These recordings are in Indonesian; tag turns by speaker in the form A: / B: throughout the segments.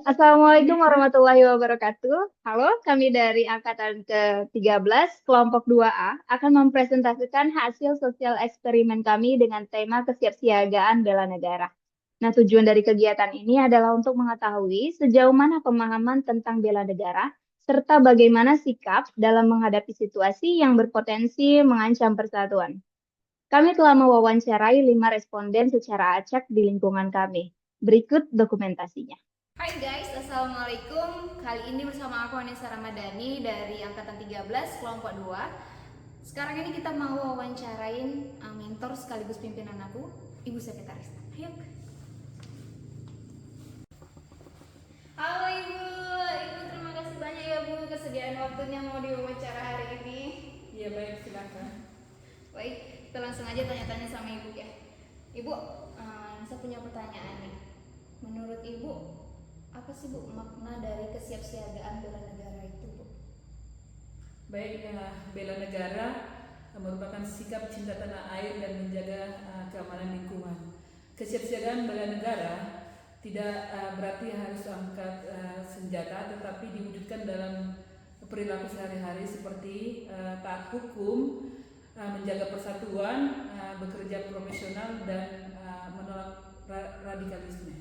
A: Assalamualaikum warahmatullahi wabarakatuh. Halo, kami dari Angkatan ke-13, kelompok 2A, akan mempresentasikan hasil sosial eksperimen kami dengan tema kesiapsiagaan bela negara. Nah, tujuan dari kegiatan ini adalah untuk mengetahui sejauh mana pemahaman tentang bela negara, serta bagaimana sikap dalam menghadapi situasi yang berpotensi mengancam persatuan. Kami telah mewawancarai 5 responden secara acak di lingkungan kami. Berikut dokumentasinya. Hai guys, Assalamualaikum. Kali ini bersama aku Anissa Ramadhani dari Angkatan 13, kelompok 2. Sekarang ini kita mau wawancarain mentor sekaligus pimpinan aku, Ibu Sekretaris. Ayo. Halo Ibu terima kasih banyak ya Bu kesediaan waktunya mau diwawancara hari ini.
B: Iya baik, silakan.
A: Baik, kita langsung aja tanya-tanya sama Ibu ya. Ibu, saya punya pertanyaan nih. Menurut Ibu, apa sih Bu makna dari kesiapsiagaan bela negara itu Bu?
B: Baik, bela negara merupakan sikap cinta tanah air dan menjaga keamanan lingkungan. Kesiapsiagaan bela negara tidak berarti harus angkat senjata, tetapi diwujudkan dalam perilaku sehari-hari seperti taat hukum, menjaga persatuan, bekerja profesional, dan menolak radikalisme.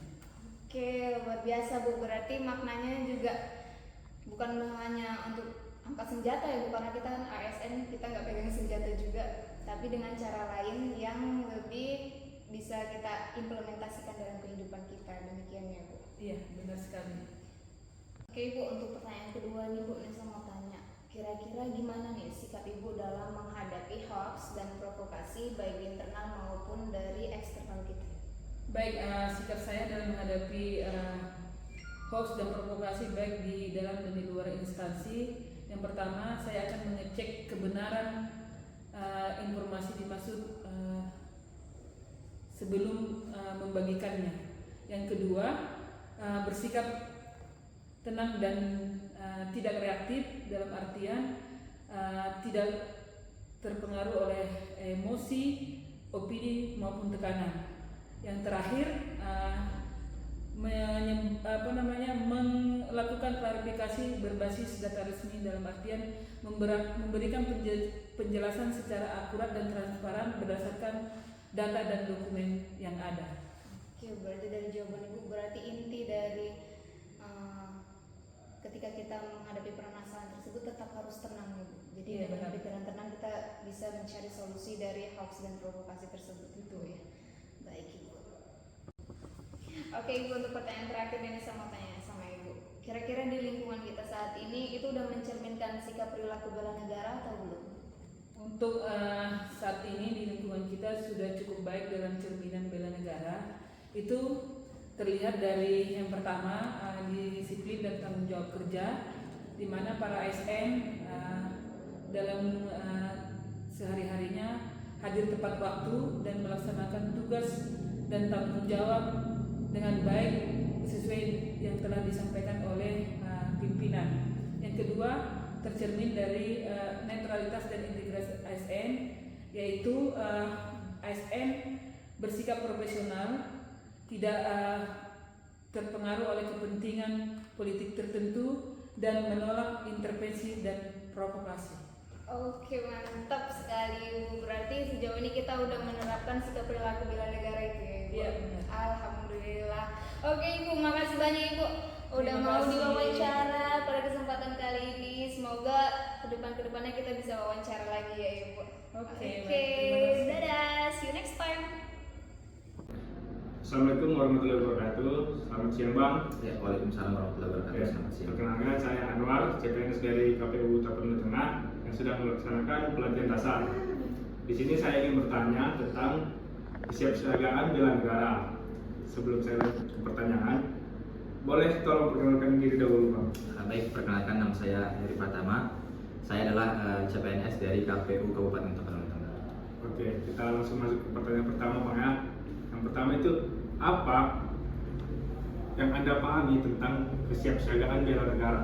A: Oke, luar biasa Bu. Berarti maknanya juga bukan hanya untuk angkat senjata ya Bu, karena kita kan ASN, kita nggak pegang senjata juga, tapi dengan cara lain yang lebih bisa kita implementasikan dalam kehidupan kita. Demikian ya Bu.
B: Iya, benar sekali.
A: Oke Ibu, untuk pertanyaan kedua nih Bu, Nisa mau tanya, kira-kira gimana nih sikap Ibu dalam menghadapi hoax dan provokasi baik internal maupun dari eksternal kita?
B: Baik, sikap saya dalam menghadapi hoax dan provokasi baik di dalam dan di luar instansi. Yang pertama, saya akan mengecek kebenaran informasi dimaksud sebelum membagikannya. Yang kedua, bersikap tenang dan tidak reaktif, dalam artian tidak terpengaruh oleh emosi, opini maupun tekanan. Yang terakhir, melakukan klarifikasi berbasis data resmi, dalam artian memberikan penjelasan secara akurat dan transparan berdasarkan data dan dokumen yang ada.
A: Oke, berarti dari jawaban Ibu, berarti inti dari ketika kita menghadapi permasalahan tersebut tetap harus tenang Ibu. Jadi
B: Ya,
A: dengan pikiran tenang kita bisa mencari solusi dari hoax dan provokasi tersebut itu ya. Baik Ibu. Oke Ibu, untuk pertanyaan terakhir ini sama tanya sama Ibu. Kira-kira di lingkungan kita saat ini itu udah mencerminkan sikap perilaku bela negara atau belum?
B: Untuk saat ini di lingkungan kita sudah cukup baik dalam cerminan bela negara. Itu terlihat dari yang pertama, disiplin dan tanggung jawab kerja, di mana para ASN dalam sehari-harinya hadir tepat waktu dan melaksanakan tugas dan tanggung jawab dengan baik sesuai yang telah disampaikan oleh pimpinan. Yang kedua, tercermin dari netralitas dan integritas ASN, yaitu ASN bersikap profesional, tidak terpengaruh oleh kepentingan politik tertentu, dan menolak intervensi dan provokasi.
A: Oke, mantap sekali Ibu. Berarti sejauh ini kita udah menerapkan sikap perilaku bela negara itu ya Ibu?
B: Iya, benar.
A: Alhamdulillah. Oke Ibu, makasih banyak Ibu udah mau diwawancara pada kesempatan kali ini. Semoga kedepannya kita bisa wawancara lagi ya Ibu.
B: Oke,
A: Dadah, see you next time.
C: Assalamualaikum warahmatullahi wabarakatuh. Selamat siang Bang.
D: Ya, waalaikumsalam warahmatullahi wabarakatuh. Selamat siang.
C: Perkenalkan, saya Anwar, CPNS dari KPU Tapanuli Tengah yang sedang melaksanakan pelatihan dasar. Di sini saya ingin bertanya tentang kesiapsiagaan bela negara. Sebelum saya lanjut ke pertanyaan, boleh tolong perkenalkan diri dahulu Bang.
D: Baik, perkenalkan, nama saya Heri Pratama. Saya adalah CPNS dari KPU Kabupaten Tapanuli Tengah.
C: Oke, kita langsung masuk ke pertanyaan pertama Bang ya. Yang pertama itu, apa yang Anda pahami tentang kesiapsiagaan bela negara?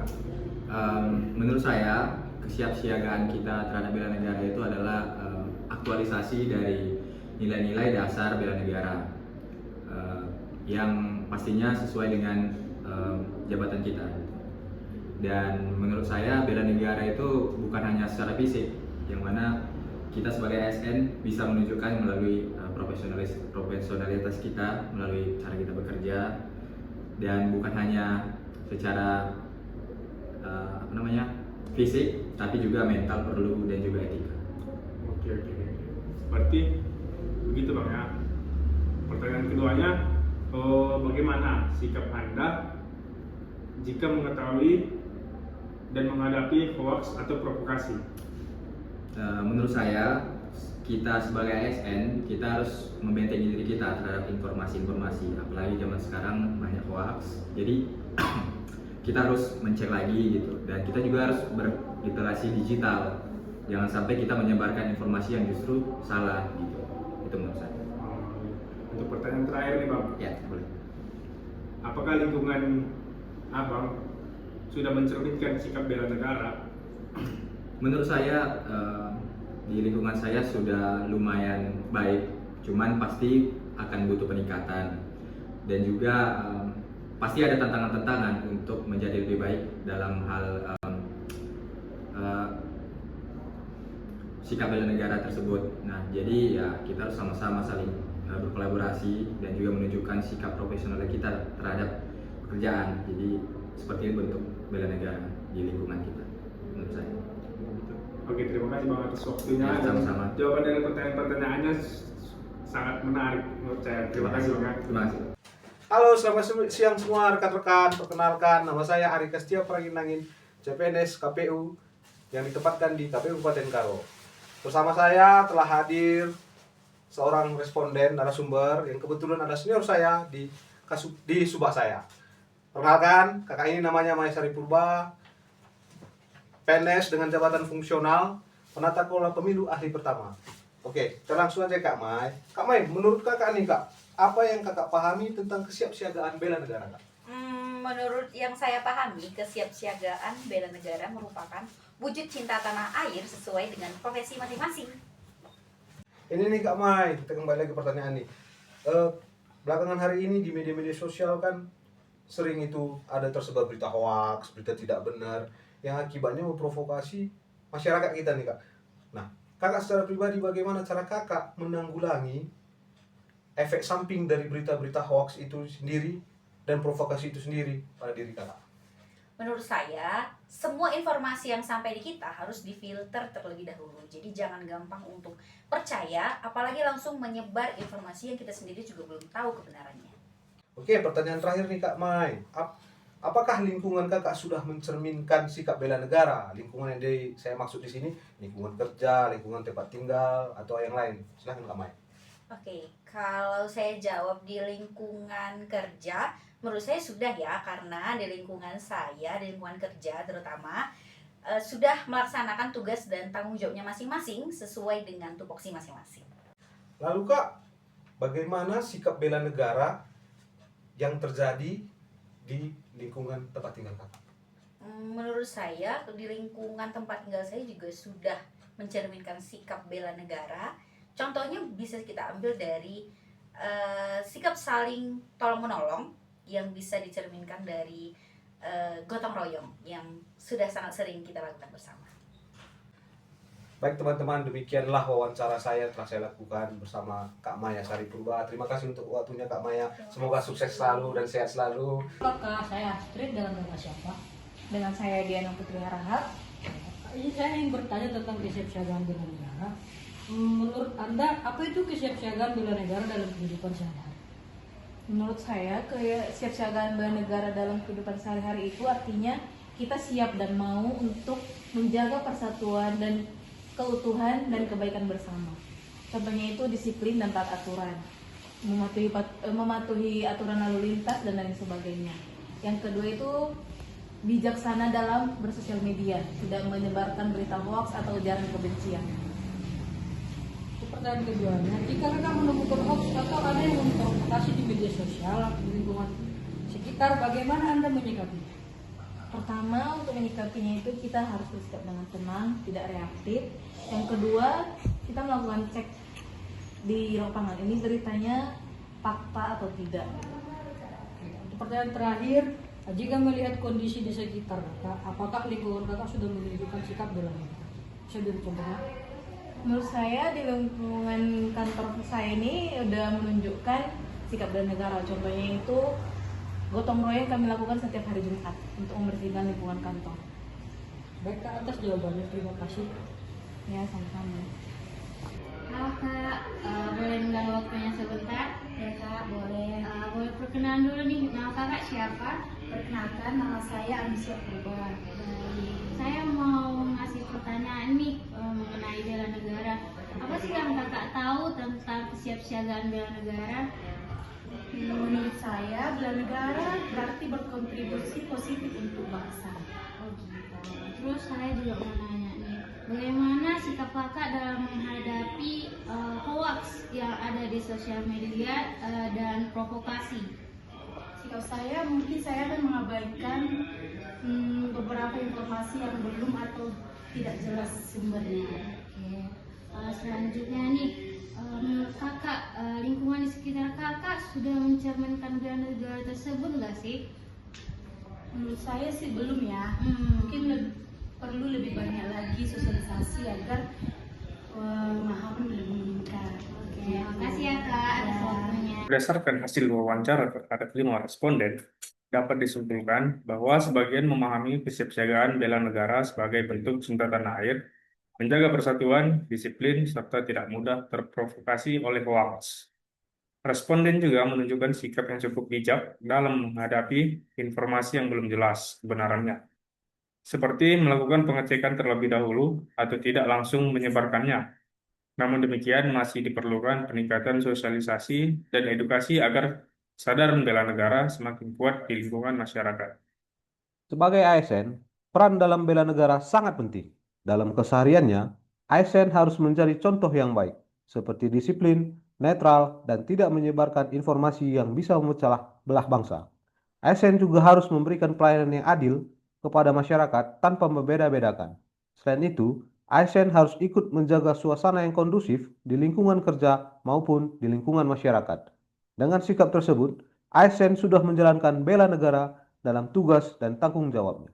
D: Menurut saya, kesiapsiagaan kita terhadap bela negara itu adalah aktualisasi dari nilai-nilai dasar bela negara yang pastinya sesuai dengan jabatan kita. Dan menurut saya bela negara itu bukan hanya secara fisik, yang mana kita sebagai ASN bisa menunjukkan melalui profesionalitas kita, melalui cara kita bekerja, dan bukan hanya secara fisik, tapi juga mental perlu dan juga etika.
C: Oke. Berarti begitu Bang ya. Pertanyaan keduanya, bagaimana sikap Anda jika mengetahui dan menghadapi hoax atau provokasi?
D: Menurut saya, kita sebagai ASN, kita harus membentengi diri kita terhadap informasi-informasi, apalagi zaman sekarang banyak hoax. Jadi kita harus mencek lagi gitu, dan kita juga harus berliterasi digital. Jangan sampai kita menyebarkan informasi yang justru salah gitu. Itu menurut saya.
C: Untuk pertanyaan terakhir nih Bang.
D: Ya, boleh.
C: Apakah lingkungan Abang sudah mencerminkan sikap bela negara?
D: Menurut saya di lingkungan saya sudah lumayan baik, cuman pasti akan butuh peningkatan, dan juga pasti ada tantangan-tantangan untuk menjadi lebih baik dalam hal sikap bela negara tersebut. Nah, jadi ya kita harus sama-sama saling berkolaborasi dan juga menunjukkan sikap profesional kita terhadap pekerjaan. Jadi seperti itu bentuk bela negara di lingkungan kita, menurut saya.
C: Oke, terima kasih Bang atas waktunya.
D: Ya, sama-sama.
C: Jawaban dari pertanyaan-pertanyaannya sangat menarik menurut saya. Terima kasih Bang.
D: Terima kasih.
E: Halo, selamat siang semua rekan-rekan. Perkenalkan, nama saya Ari Kastia Praginangin, CPNS KPU yang ditempatkan di KPU Kabupaten Karo. Bersama saya telah hadir seorang responden narasumber yang kebetulan ada senior saya di subak saya. Perkenalkan, kakak ini namanya Maesari Purba, PNS dengan jabatan fungsional, penata kelola pemilu ahli pertama. Oke, kita langsung aja Kak Mai. Kak Mai, menurut kakak nih Kak, apa yang kakak pahami tentang kesiapsiagaan bela negara Kak?
F: Menurut yang saya pahami, kesiapsiagaan bela negara merupakan wujud cinta tanah air sesuai dengan profesi masing-masing.
E: Ini nih Kak Mai, kita kembali lagi ke pertanyaan nih. Belakangan hari ini di media-media sosial kan sering itu ada tersebar berita hoax, berita tidak benar, yang akibatnya memprovokasi masyarakat kita nih Kak. Nah, kakak secara pribadi bagaimana cara kakak menanggulangi efek samping dari berita-berita hoax itu sendiri dan provokasi itu sendiri pada diri kakak?
F: Menurut saya, semua informasi yang sampai di kita harus difilter terlebih dahulu. Jadi jangan gampang untuk percaya, apalagi langsung menyebar informasi yang kita sendiri juga belum tahu kebenarannya.
E: Oke, pertanyaan terakhir nih Kak Mai. Apakah lingkungan kakak sudah mencerminkan sikap bela negara? Lingkungan yang saya maksud di sini, lingkungan kerja, lingkungan tempat tinggal, atau yang lain? Silahkan Kak Mai.
F: Oke, kalau saya jawab di lingkungan kerja, menurut saya sudah ya, karena di lingkungan saya, di lingkungan kerja terutama, sudah melaksanakan tugas dan tanggung jawabnya masing-masing sesuai dengan tupoksi masing-masing.
E: Lalu Kak, bagaimana sikap bela negara yang terjadi di lingkungan tempat tinggal kakak?
F: Menurut saya, di lingkungan tempat tinggal saya juga sudah mencerminkan sikap bela negara. Contohnya bisa kita ambil dari sikap saling tolong-menolong yang bisa dicerminkan dari gotong royong yang sudah sangat sering kita lakukan bersama.
E: Baik teman-teman, demikianlah wawancara saya telah saya lakukan bersama Kak Maya Sari Purba. Terima kasih untuk waktunya Kak Maya. Semoga sukses selalu dan sehat selalu.
G: Apakah saya Astrid dalam nama siapa?
A: Dengan saya Diana Putri Harahap.
G: Saya ingin bertanya tentang kesiapsiagaan bela negara. Menurut Anda, apa itu kesiapsiagaan bela negara dalam kehidupan sehari-hari?
A: Menurut saya, kesiapsiagaan bela negara dalam kehidupan sehari-hari itu artinya kita siap dan mau untuk menjaga persatuan dan keutuhan dan kebaikan bersama. Contohnya itu disiplin dan taat aturan, mematuhi aturan lalu lintas dan lain sebagainya. Yang kedua itu bijaksana dalam bersosial media, tidak menyebarkan berita hoax atau ujaran kebencian.
G: Pertanyaan keduanya, jika Anda menemukan hoax atau ada yang memprovokasi di media sosial di lingkungan sekitar, bagaimana Anda menyikapinya?
A: Pertama, untuk menyikapinya itu kita harus bersikap dengan tenang, tidak reaktif. Yang kedua, kita melakukan cek di lapangan, ini beritanya fakta atau tidak.
G: Untuk pertanyaan terakhir, Jika melihat kondisi di sekitar kakak, apakah lingkungan kakak sudah menunjukkan sikap bela negara? Bisa beri contohnya?
H: Menurut saya di lingkungan kantor saya ini udah menunjukkan sikap bela negara. Contohnya itu gotong royong kami lakukan setiap hari Jumat untuk membersihkan lingkungan kantor.
G: Baik kak, atas jawabannya, terima kasih.
H: Ya, sama-sama.
I: Halo Kak, boleh mengganggu waktunya sebentar?
F: Ya Kak, boleh.
I: Boleh perkenalan dulu nih, nama Kakak siapa?
F: Perkenalkan, nama saya Anissa Purba.
I: Baik, saya mau ngasih pertanyaan nih mengenai bela negara. Apa sih yang Kakak tahu tentang kesiapsiagaan bela negara?
H: Menurut saya, bela negara berarti berkontribusi positif untuk bangsa.
I: Oh gitu. Terus saya juga mau nanya nih, bagaimana sikap Kakak dalam menghadapi hoax yang ada di sosial media dan provokasi?
H: Sikap saya mungkin saya akan mengabaikan beberapa informasi yang belum atau tidak jelas sumbernya.
I: Oke. Selanjutnya nih, menurut Kakak, lingkungan di sekitar Kakak sudah mencerminkan bela negara tersebut nggak sih?
H: Menurut saya sih belum ya. Mungkin perlu lebih banyak lagi sosialisasi agar pemahaman lebih meningkat.
I: Oke, makasih ya Kak atas waktunya.
C: Berdasarkan hasil wawancara terhadap 5 responden, dapat disimpulkan bahwa sebagian memahami kesiapsiagaan bela negara sebagai bentuk cinta tanah air, menjaga persatuan, disiplin, serta tidak mudah terprovokasi oleh hoax. Responden juga menunjukkan sikap yang cukup bijak dalam menghadapi informasi yang belum jelas kebenarannya, seperti melakukan pengecekan terlebih dahulu atau tidak langsung menyebarkannya. Namun demikian, masih diperlukan peningkatan sosialisasi dan edukasi agar kesadaran bela negara semakin kuat di lingkungan masyarakat.
E: Sebagai ASN, peran dalam bela negara sangat penting. Dalam kesehariannya, ASN harus menjadi contoh yang baik, seperti disiplin, netral, dan tidak menyebarkan informasi yang bisa memecah belah bangsa. ASN juga harus memberikan pelayanan yang adil kepada masyarakat tanpa membeda-bedakan. Selain itu, ASN harus ikut menjaga suasana yang kondusif di lingkungan kerja maupun di lingkungan masyarakat. Dengan sikap tersebut, ASN sudah menjalankan bela negara dalam tugas dan tanggung jawabnya.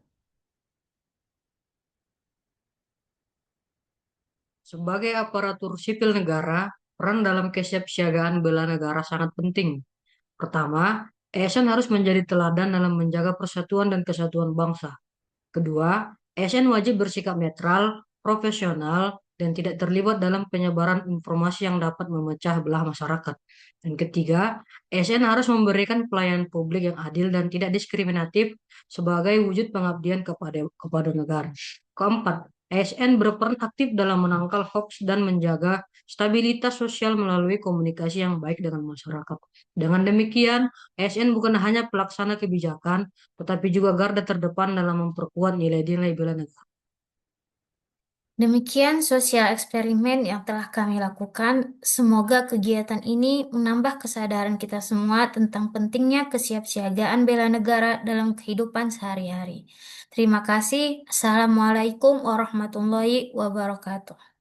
G: Sebagai aparatur sipil negara, peran dalam kesiapsiagaan bela negara sangat penting. Pertama, ASN harus menjadi teladan dalam menjaga persatuan dan kesatuan bangsa. Kedua, ASN wajib bersikap netral, profesional, dan tidak terlibat dalam penyebaran informasi yang dapat memecah belah masyarakat. Dan ketiga, ASN harus memberikan pelayanan publik yang adil dan tidak diskriminatif sebagai wujud pengabdian kepada negara. Keempat, ASN berperan aktif dalam menangkal hoax dan menjaga stabilitas sosial melalui komunikasi yang baik dengan masyarakat. Dengan demikian, ASN bukan hanya pelaksana kebijakan, tetapi juga garda terdepan dalam memperkuat nilai-nilai bela negara.
I: Demikian sosial eksperimen yang telah kami lakukan. Semoga kegiatan ini menambah kesadaran kita semua tentang pentingnya kesiapsiagaan bela negara dalam kehidupan sehari-hari. Terima kasih. Assalamualaikum warahmatullahi wabarakatuh.